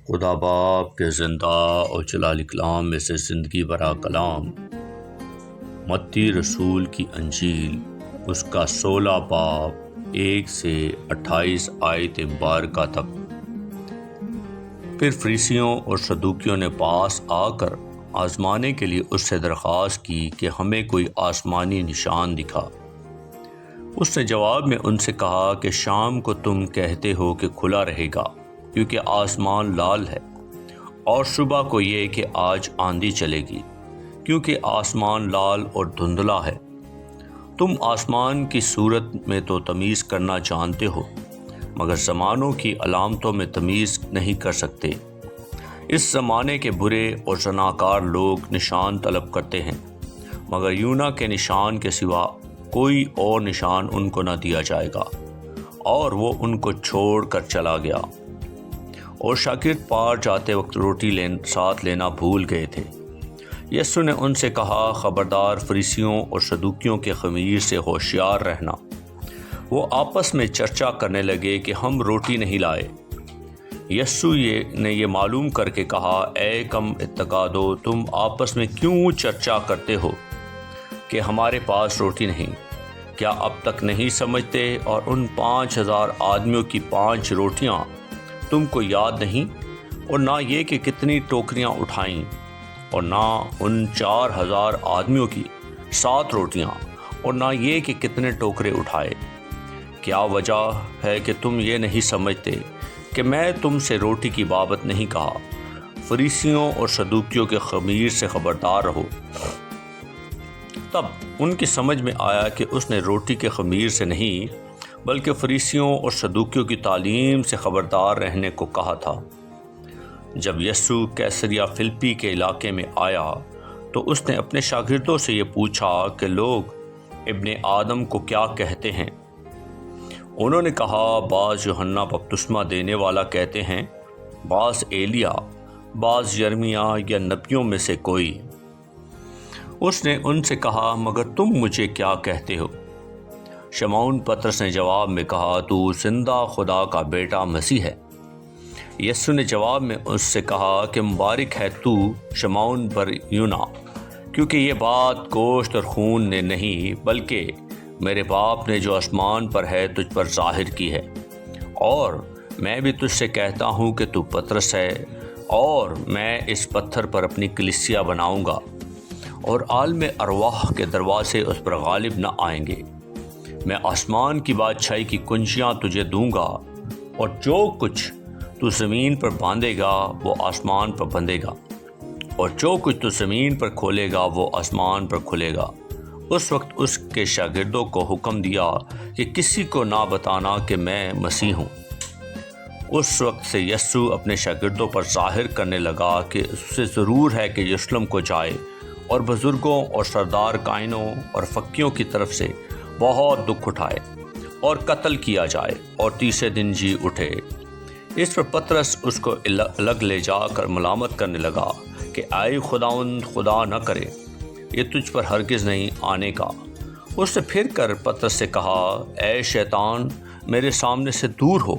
خدا باپ کے زندہ اور جلال کلام میں سے زندگی برا کلام، متی رسول کی انجیل اس کا 16 باب 1 سے 28 آیت مبارکہ تک۔ پھر فریسیوں اور صدوقیوں نے پاس آ کر آزمانے کے لیے اس سے درخواست کی کہ ہمیں کوئی آسمانی نشان دکھا۔ اس نے جواب میں ان سے کہا کہ شام کو تم کہتے ہو کہ کھلا رہے گا کیونکہ آسمان لال ہے، اور صبح کو یہ کہ آج آندھی چلے گی کیونکہ آسمان لال اور دھندلا ہے۔ تم آسمان کی صورت میں تو تمیز کرنا جانتے ہو، مگر زمانوں کی علامتوں میں تمیز نہیں کر سکتے۔ اس زمانے کے برے اور زناکار لوگ نشان طلب کرتے ہیں، مگر یونا کے نشان کے سوا کوئی اور نشان ان کو نہ دیا جائے گا، اور وہ ان کو چھوڑ کر چلا گیا۔ اور شاگرد پار جاتے وقت روٹی ساتھ لینا بھول گئے تھے۔ یسوع نے ان سے کہا، خبردار، فریسیوں اور صدوقیوں کے خمیر سے ہوشیار رہنا۔ وہ آپس میں چرچا کرنے لگے کہ ہم روٹی نہیں لائے۔ یسوع نے یہ معلوم کر کے کہا، اے کم اتقادو، تم آپس میں کیوں چرچا کرتے ہو کہ ہمارے پاس روٹی نہیں؟ کیا اب تک نہیں سمجھتے؟ اور ان 5000 آدمیوں کی 5 روٹیاں تم کو یاد نہیں؟ اور نہ یہ کہ کتنی ٹوکریاں اٹھائیں؟ اور نہ ان 4000 آدمیوں کی 7 روٹیاں؟ اور نہ یہ کہ کتنے ٹوکرے اٹھائے؟ کیا وجہ ہے کہ تم یہ نہیں سمجھتے کہ میں تم سے روٹی کی بابت نہیں کہا؟ فریسیوں اور صدوقیوں کے خمیر سے خبردار رہو۔ تب ان کی سمجھ میں آیا کہ اس نے روٹی کے خمیر سے نہیں بلکہ فریسیوں اور صدوقیوں کی تعلیم سے خبردار رہنے کو کہا تھا۔ جب یسوع کیسریا فلپی کے علاقے میں آیا تو اس نے اپنے شاگردوں سے یہ پوچھا کہ لوگ ابن آدم کو کیا کہتے ہیں؟ انہوں نے کہا، بعض یوحنا بپتسمہ دینے والا کہتے ہیں، بعض ایلیا، بعض یرمیاہ یا نبیوں میں سے کوئی۔ اس نے ان سے کہا، مگر تم مجھے کیا کہتے ہو؟ شمعون پطرس نے جواب میں کہا، تو زندہ خدا کا بیٹا مسیح ہے۔ یسوع نے جواب میں اس سے کہا کہ مبارک ہے تو شمعون بر یونا، کیونکہ یہ بات گوشت اور خون نے نہیں بلکہ میرے باپ نے جو آسمان پر ہے تجھ پر ظاہر کی ہے۔ اور میں بھی تجھ سے کہتا ہوں کہ تو پطرس ہے، اور میں اس پتھر پر اپنی کلیسیا بناؤں گا، اور عالم ارواح کے دروازے اس پر غالب نہ آئیں گے۔ میں آسمان کی بادشاہی کی کنجیاں تجھے دوں گا، اور جو کچھ تو زمین پر باندھے گا وہ آسمان پر بندھے گا، اور جو کچھ تو زمین پر کھولے گا وہ آسمان پر کھلے گا۔ اس وقت اس کے شاگردوں کو حکم دیا کہ کسی کو نہ بتانا کہ میں مسیح ہوں۔ اس وقت سے یسوع اپنے شاگردوں پر ظاہر کرنے لگا کہ اس سے ضرور ہے کہ یروشلم کو جائے اور بزرگوں اور سردار کائنوں اور فقیوں کی طرف سے بہت دکھ اٹھائے اور قتل کیا جائے اور تیسرے دن جی اٹھے۔ اس پر پطرس اس کو الگ لے جا کر ملامت کرنے لگا کہ اے خداوند، خدا نہ کرے، یہ تجھ پر ہرگز نہیں آنے کا۔ اس نے پھر کر پطرس سے کہا، اے شیطان، میرے سامنے سے دور ہو،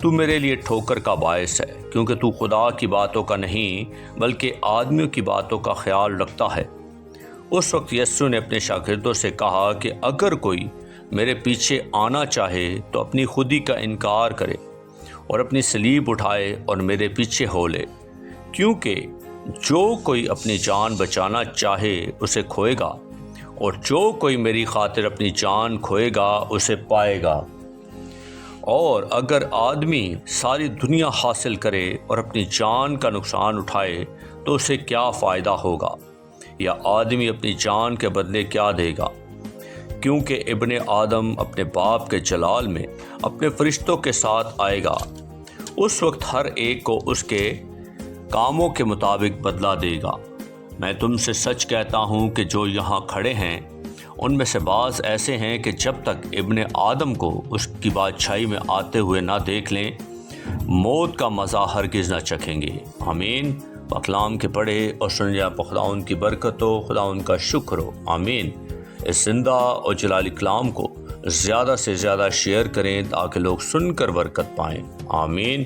تو میرے لیے ٹھوکر کا باعث ہے، کیونکہ تو خدا کی باتوں کا نہیں بلکہ آدمیوں کی باتوں کا خیال رکھتا ہے۔ اس وقت یسوع نے اپنے شاگردوں سے کہا کہ اگر کوئی میرے پیچھے آنا چاہے تو اپنی خودی کا انکار کرے اور اپنی صلیب اٹھائے اور میرے پیچھے ہو لے، کیونکہ جو کوئی اپنی جان بچانا چاہے اسے کھوئے گا، اور جو کوئی میری خاطر اپنی جان کھوئے گا اسے پائے گا۔ اور اگر آدمی ساری دنیا حاصل کرے اور اپنی جان کا نقصان اٹھائے تو اسے کیا فائدہ ہوگا؟ یا آدمی اپنی جان کے بدلے کیا دے گا؟ کیونکہ ابن آدم اپنے باپ کے جلال میں اپنے فرشتوں کے ساتھ آئے گا، اس وقت ہر ایک کو اس کے کاموں کے مطابق بدلہ دے گا۔ میں تم سے سچ کہتا ہوں کہ جو یہاں کھڑے ہیں ان میں سے بعض ایسے ہیں کہ جب تک ابن آدم کو اس کی بادشاہی میں آتے ہوئے نہ دیکھ لیں، موت کا مزہ ہرگز نہ چکھیں گے۔ آمین۔ کلام کے پڑھے اور سن جا خدا ان کی برکت ہو، خدا ان کا شکر ہو۔ آمین۔ اس زندہ اور جلالی کلام کو زیادہ سے زیادہ شیئر کریں تاکہ لوگ سن کر برکت پائیں۔ آمین۔